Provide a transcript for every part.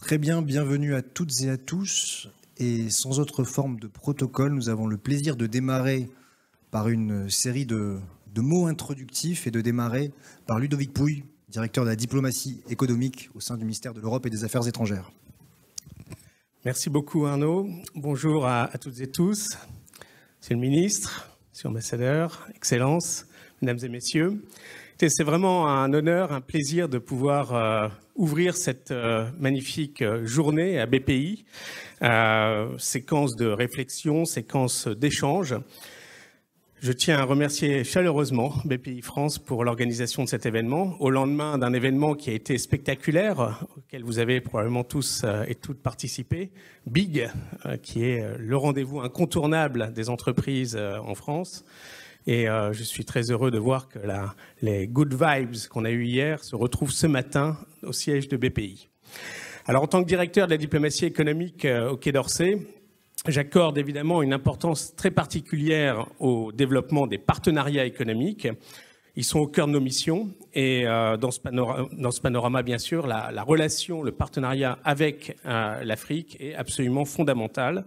Très bien, bienvenue à toutes et à tous. Et sans autre forme de protocole, nous avons le plaisir de démarrer par une série de mots introductifs et de démarrer par Ludovic Pouille, directeur de la diplomatie économique au sein du ministère de l'Europe et des Affaires étrangères. Merci beaucoup Arnaud. Bonjour à toutes et tous. Monsieur le ministre, monsieur l'ambassadeur, Excellences, mesdames et messieurs. C'est vraiment un honneur, un plaisir de pouvoir ouvrir cette magnifique journée à BPI, séquence de réflexion, séquence d'échange. Je tiens à remercier chaleureusement BPI France pour l'organisation de cet événement, au lendemain d'un événement qui a été spectaculaire, auquel vous avez probablement tous et toutes participé, BIG, qui est le rendez-vous incontournable des entreprises en France. Et je suis très heureux de voir que les good vibes qu'on a eues hier se retrouvent ce matin au siège de BPI. Alors, en tant que directeur de la diplomatie économique au Quai d'Orsay, j'accorde évidemment une importance très particulière au développement des partenariats économiques. Ils sont au cœur de nos missions et dans ce panorama, bien sûr, la relation, le partenariat avec l'Afrique est absolument fondamental.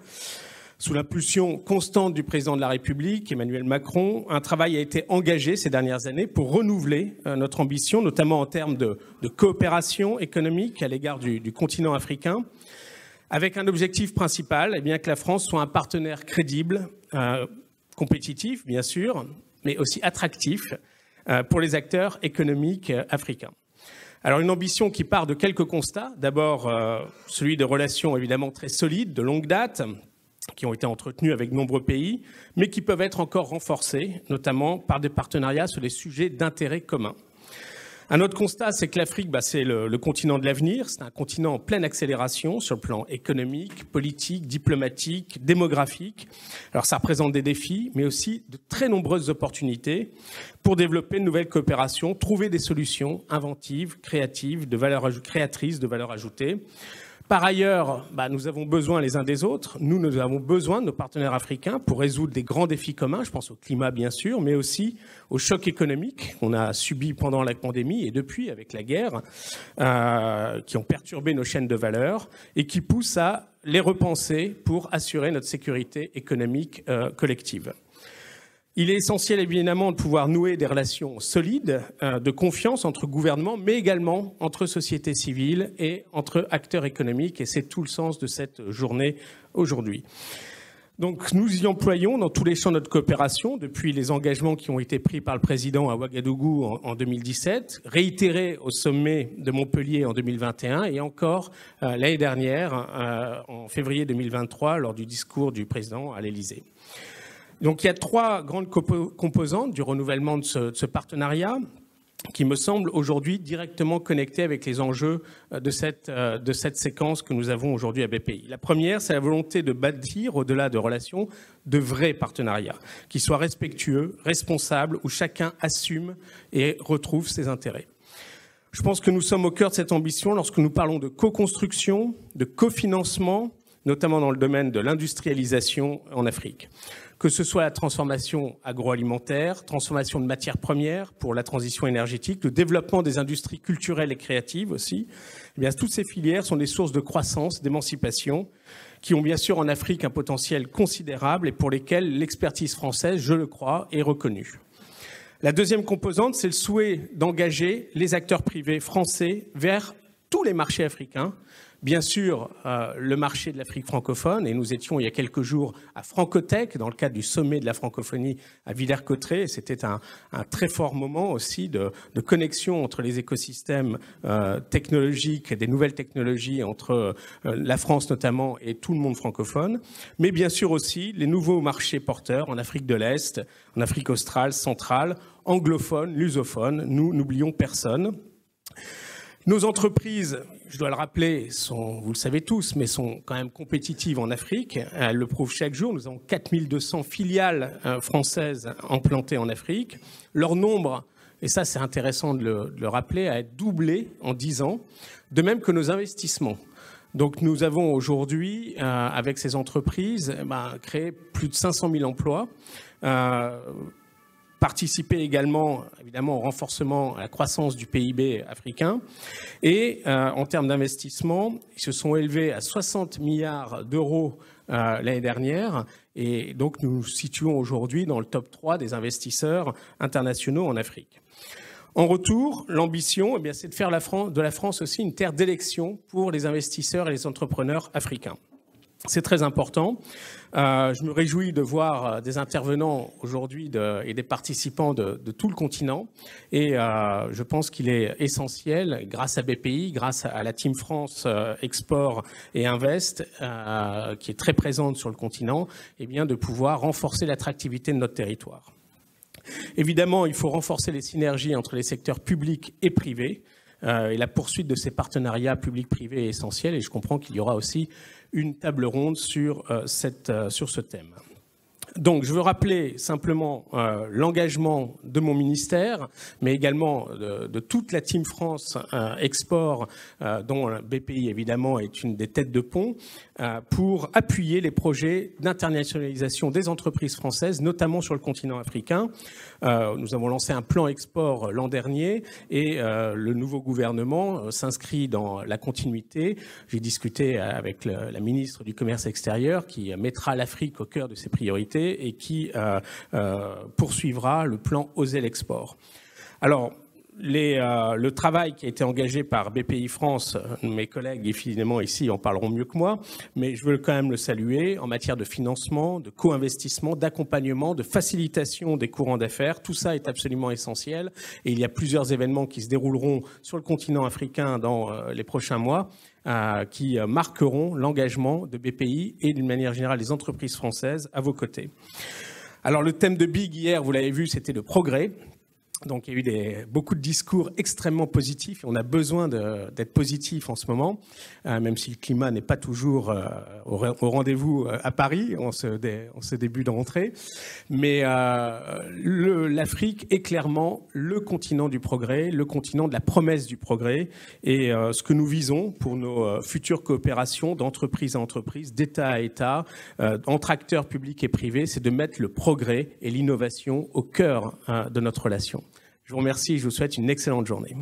Sous l'impulsion constante du président de la République, Emmanuel Macron, un travail a été engagé ces dernières années pour renouveler notre ambition, notamment en termes de coopération économique à l'égard du continent africain, avec un objectif principal, eh bien, que la France soit un partenaire crédible, compétitif, bien sûr, mais aussi attractif pour les acteurs économiques africains. Alors, une ambition qui part de quelques constats. D'abord, celui de relations évidemment très solides, de longue date, qui ont été entretenus avec de nombreux pays, mais qui peuvent être encore renforcés, notamment par des partenariats sur des sujets d'intérêt commun. Un autre constat, c'est que l'Afrique, c'est le continent de l'avenir. C'est un continent en pleine accélération sur le plan économique, politique, diplomatique, démographique. Alors ça représente des défis, mais aussi de très nombreuses opportunités pour développer de nouvelles coopérations, trouver des solutions inventives, créatives, créatrices de valeur ajoutée. Par ailleurs, nous avons besoin les uns des autres. Nous avons besoin de nos partenaires africains pour résoudre des grands défis communs. Je pense au climat, bien sûr, mais aussi au choc économique qu'on a subi pendant la pandémie et depuis avec la guerre, qui ont perturbé nos chaînes de valeur et qui poussent à les repenser pour assurer notre sécurité économique collective. Il est essentiel, évidemment, de pouvoir nouer des relations solides, de confiance entre gouvernements, mais également entre sociétés civiles et entre acteurs économiques. Et c'est tout le sens de cette journée aujourd'hui. Donc, nous y employons dans tous les champs de notre coopération, depuis les engagements qui ont été pris par le président à Ouagadougou en 2017, réitérés au sommet de Montpellier en 2021 et encore l'année dernière, en février 2023, lors du discours du président à l'Élysée. Donc il y a trois grandes composantes du renouvellement de ce partenariat qui me semblent aujourd'hui directement connectées avec les enjeux de cette séquence que nous avons aujourd'hui à BPI. La première, c'est la volonté de bâtir, au-delà de relations, de vrais partenariats qui soient respectueux, responsables, où chacun assume et retrouve ses intérêts. Je pense que nous sommes au cœur de cette ambition lorsque nous parlons de co-construction, de cofinancement, notamment dans le domaine de l'industrialisation en Afrique. Que ce soit la transformation agroalimentaire, transformation de matières premières pour la transition énergétique, le développement des industries culturelles et créatives aussi, eh bien, toutes ces filières sont des sources de croissance, d'émancipation, qui ont bien sûr en Afrique un potentiel considérable et pour lesquelles l'expertise française, je le crois, est reconnue. La deuxième composante, c'est le souhait d'engager les acteurs privés français vers tous les marchés africains. Bien sûr, le marché de l'Afrique francophone, et nous étions il y a quelques jours à Francotech, dans le cadre du sommet de la francophonie à Villers-Cotterêts, et c'était un très fort moment aussi de connexion entre les écosystèmes technologiques, des nouvelles technologies entre la France notamment et tout le monde francophone, mais bien sûr aussi les nouveaux marchés porteurs en Afrique de l'Est, en Afrique australe, centrale, anglophone, lusophone, nous n'oublions personne. Nos entreprises, je dois le rappeler, vous le savez tous, mais sont quand même compétitives en Afrique. Elles le prouvent chaque jour. Nous avons 4200 filiales françaises implantées en Afrique. Leur nombre, et ça c'est intéressant de le rappeler, a doublé en 10 ans, de même que nos investissements. Donc nous avons aujourd'hui, avec ces entreprises, créé plus de 500 000 emplois. participer également, évidemment, au renforcement, à la croissance du PIB africain. Et en termes d'investissement, ils se sont élevés à 60 milliards d'euros l'année dernière. Et donc, nous nous situons aujourd'hui dans le top 3 des investisseurs internationaux en Afrique. En retour, l'ambition, c'est de faire de la France aussi une terre d'élection pour les investisseurs et les entrepreneurs africains. C'est très important. Je me réjouis de voir des intervenants aujourd'hui et des participants de tout le continent. Et je pense qu'il est essentiel, grâce à BPI, grâce à la Team France Export et Invest, qui est très présente sur le continent, de pouvoir renforcer l'attractivité de notre territoire. Évidemment, il faut renforcer les synergies entre les secteurs publics et privés. Et la poursuite de ces partenariats publics-privés est essentielle. Et je comprends qu'il y aura aussi une table ronde sur ce thème. Donc, je veux rappeler simplement l'engagement de mon ministère, mais également de toute la Team France Export, dont BPI, évidemment, est une des têtes de pont, pour appuyer les projets d'internationalisation des entreprises françaises, notamment sur le continent africain. Nous avons lancé un plan export l'an dernier et le nouveau gouvernement s'inscrit dans la continuité. J'ai discuté avec la ministre du Commerce extérieur qui mettra l'Afrique au cœur de ses priorités et qui poursuivra le plan Oser l'export. Alors, le travail qui a été engagé par BPI France, mes collègues évidemment ici en parleront mieux que moi, mais je veux quand même le saluer en matière de financement, de co-investissement, d'accompagnement, de facilitation des courants d'affaires. Tout ça est absolument essentiel et il y a plusieurs événements qui se dérouleront sur le continent africain dans les prochains mois qui marqueront l'engagement de BPI et d'une manière générale des entreprises françaises à vos côtés. Alors le thème de BIG hier, vous l'avez vu, c'était le progrès. Donc, il y a eu beaucoup de discours extrêmement positifs. On a besoin d'être positif en ce moment, même si le climat n'est pas toujours au rendez-vous à Paris en ce début de rentrée. Mais l'Afrique est clairement le continent du progrès, le continent de la promesse du progrès. Et ce que nous visons pour nos futures coopérations d'entreprise à entreprise, d'État à État, entre acteurs publics et privés, c'est de mettre le progrès et l'innovation au cœur de notre relation. Je vous remercie et je vous souhaite une excellente journée.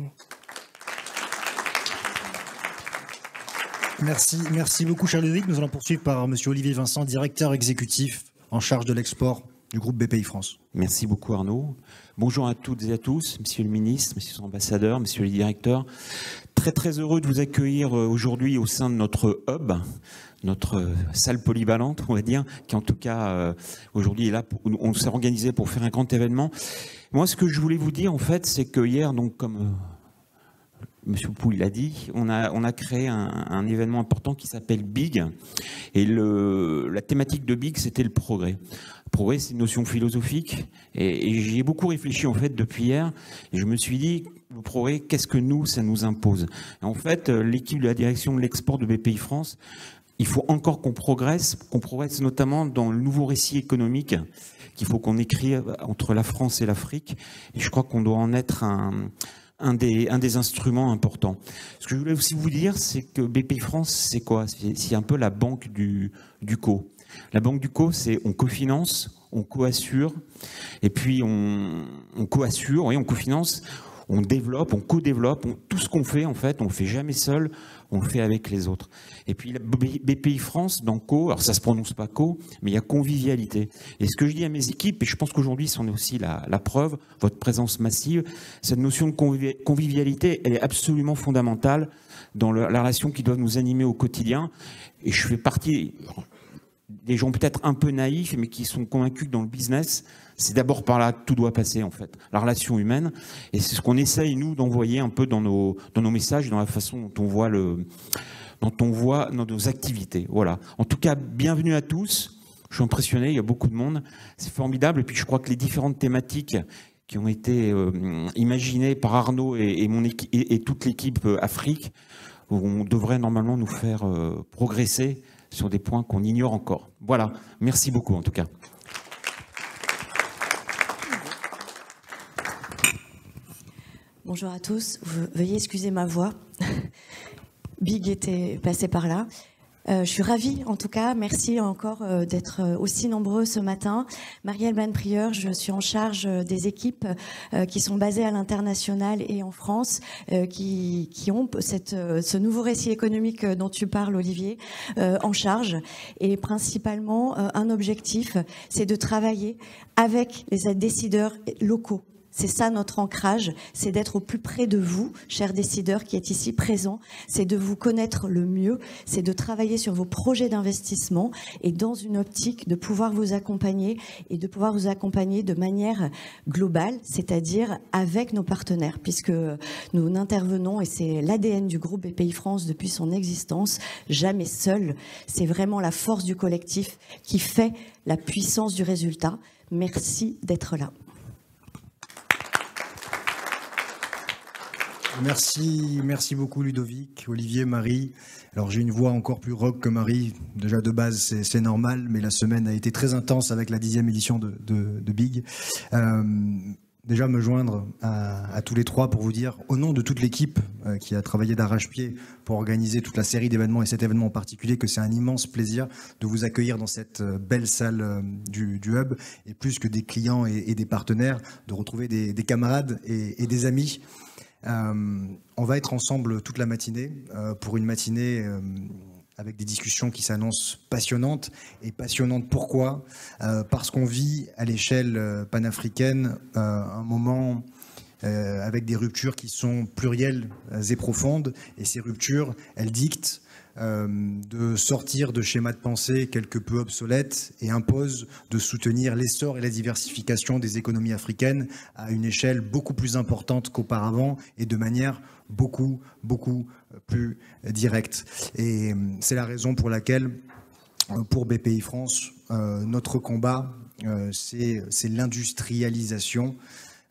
Merci beaucoup, cher Ludovic. Nous allons poursuivre par M. Olivier Vincent, directeur exécutif en charge de l'export du groupe BPI France. Merci beaucoup, Arnaud. Bonjour à toutes et à tous, Monsieur le ministre, Monsieur l'ambassadeur, Monsieur le directeur. Très heureux de vous accueillir aujourd'hui au sein de notre hub, notre salle polyvalente, on va dire, qui en tout cas aujourd'hui est là. On s'est organisé pour faire un grand événement. Moi, ce que je voulais vous dire, en fait, c'est que hier, donc comme Monsieur Pouille l'a dit, on a créé un événement important qui s'appelle BIG. Et la thématique de BIG, c'était le progrès. Le progrès, c'est une notion philosophique. Et j'y ai beaucoup réfléchi, en fait, depuis hier. Et je me suis dit, le progrès, qu'est-ce que ça nous impose? Et en fait, l'équipe de la direction de l'export de BPI France, il faut encore qu'on progresse notamment dans le nouveau récit économique qu'il faut qu'on écrit entre la France et l'Afrique. Et je crois qu'on doit en être un des instruments importants. Ce que je voulais aussi vous dire, c'est que BPI France, c'est quoi? C'est un peu la banque du co. La banque du co, c'est on cofinance, on co-assure, et puis on co-assure, oui, on cofinance, on développe, on co-développe, tout ce qu'on fait, en fait, on le fait jamais seul, on le fait avec les autres. Et puis la BPI France, dans co, alors ça se prononce pas co, mais il y a convivialité. Et ce que je dis à mes équipes, et je pense qu'aujourd'hui c'en est aussi la preuve, votre présence massive, cette notion de convivialité, elle est absolument fondamentale dans la relation qui doit nous animer au quotidien. Et je fais partie des gens peut-être un peu naïfs, mais qui sont convaincus que dans le business, c'est d'abord par là que tout doit passer, en fait, la relation humaine. Et c'est ce qu'on essaye, nous, d'envoyer un peu dans nos messages, dans la façon dont on voit dans nos activités. Voilà. En tout cas, bienvenue à tous. Je suis impressionné, il y a beaucoup de monde. C'est formidable. Et puis, je crois que les différentes thématiques qui ont été imaginées par Arnaud et toute l'équipe Afrique, on devrait normalement nous faire progresser sur des points qu'on ignore encore. Voilà. Merci beaucoup, en tout cas. Bonjour à tous, veuillez excuser ma voix. Big était passé par là. Je suis ravie, en tout cas. Merci encore d'être aussi nombreux ce matin. Marie-Albane Prieur, je suis en charge des équipes qui sont basées à l'international et en France, qui ont ce nouveau récit économique dont tu parles, Olivier, en charge. Et principalement, un objectif, c'est de travailler avec les décideurs locaux. C'est ça notre ancrage, c'est d'être au plus près de vous, chers décideurs qui êtes ici présents, c'est de vous connaître le mieux, c'est de travailler sur vos projets d'investissement et dans une optique de pouvoir vous accompagner et de pouvoir vous accompagner de manière globale, c'est-à-dire avec nos partenaires, puisque nous n'intervenons, et c'est l'ADN du groupe BPI-France depuis son existence, jamais seul. C'est vraiment la force du collectif qui fait la puissance du résultat. Merci d'être là. Merci beaucoup Ludovic, Olivier, Marie. Alors j'ai une voix encore plus rock que Marie, déjà de base c'est normal, mais la semaine a été très intense avec la 10e édition de Big. Déjà me joindre à tous les trois pour vous dire, au nom de toute l'équipe qui a travaillé d'arrache-pied pour organiser toute la série d'événements et cet événement en particulier, que c'est un immense plaisir de vous accueillir dans cette belle salle du Hub, et plus que des clients et des partenaires, de retrouver des camarades et des amis. On va être ensemble toute la matinée pour une matinée avec des discussions qui s'annoncent passionnantes. Et passionnantes pourquoi ? Parce qu'on vit à l'échelle panafricaine un moment avec des ruptures qui sont plurielles et profondes. Et ces ruptures, elles dictent de sortir de schémas de pensée quelque peu obsolètes et imposent de soutenir l'essor et la diversification des économies africaines à une échelle beaucoup plus importante qu'auparavant et de manière beaucoup plus directe. Et c'est la raison pour laquelle, pour BPI France, notre combat, c'est l'industrialisation.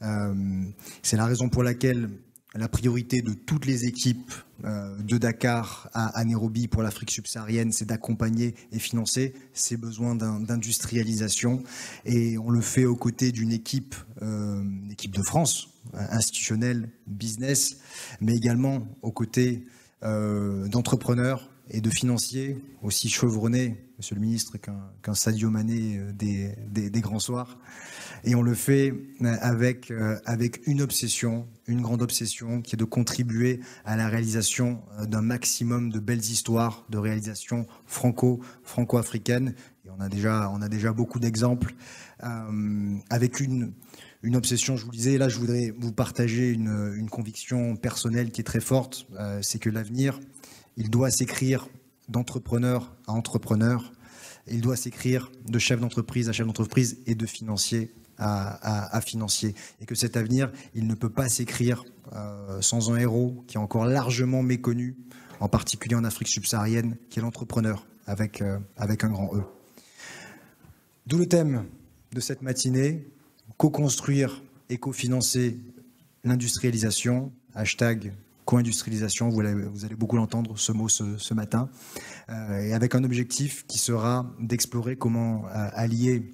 C'est la raison pour laquelle la priorité de toutes les équipes de Dakar à Nairobi pour l'Afrique subsaharienne, c'est d'accompagner et financer ces besoins d'industrialisation. Et on le fait aux côtés d'une équipe de France, institutionnelle, business, mais également aux côtés d'entrepreneurs et de financiers aussi chevronnés, monsieur le ministre, qu'un Sadio Mané des grands soirs. Et on le fait avec une obsession, une grande obsession, qui est de contribuer à la réalisation d'un maximum de belles histoires de réalisation franco-africaine. Et on a déjà beaucoup d'exemples. Avec une obsession, je vous le disais, là je voudrais vous partager une conviction personnelle qui est très forte, c'est que l'avenir, il doit s'écrire d'entrepreneur à entrepreneur, il doit s'écrire de chef d'entreprise à chef d'entreprise et de financier à financier. Et que cet avenir, il ne peut pas s'écrire sans un héros qui est encore largement méconnu, en particulier en Afrique subsaharienne, qui est l'entrepreneur, avec un grand E. D'où le thème de cette matinée, co-construire et co-financer l'industrialisation, hashtag co-industrialisation, vous allez beaucoup l'entendre, ce mot ce matin, et avec un objectif qui sera d'explorer comment allier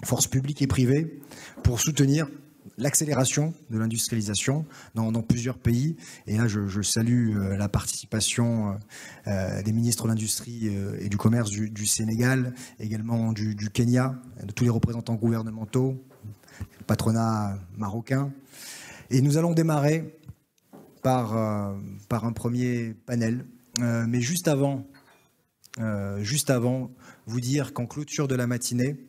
forces publiques et privées pour soutenir l'accélération de l'industrialisation dans plusieurs pays. Et là, je salue la participation des ministres de l'Industrie et du Commerce du Sénégal, également du Kenya, de tous les représentants gouvernementaux, le patronat marocain. Et nous allons démarrer par un premier panel. Mais juste avant, vous dire qu'en clôture de la matinée,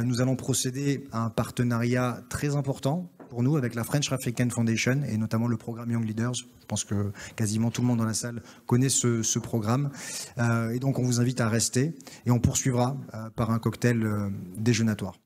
nous allons procéder à un partenariat très important pour nous avec la French African Foundation et notamment le programme Young Leaders. Je pense que quasiment tout le monde dans la salle connaît ce programme. Et donc on vous invite à rester et on poursuivra par un cocktail déjeunatoire.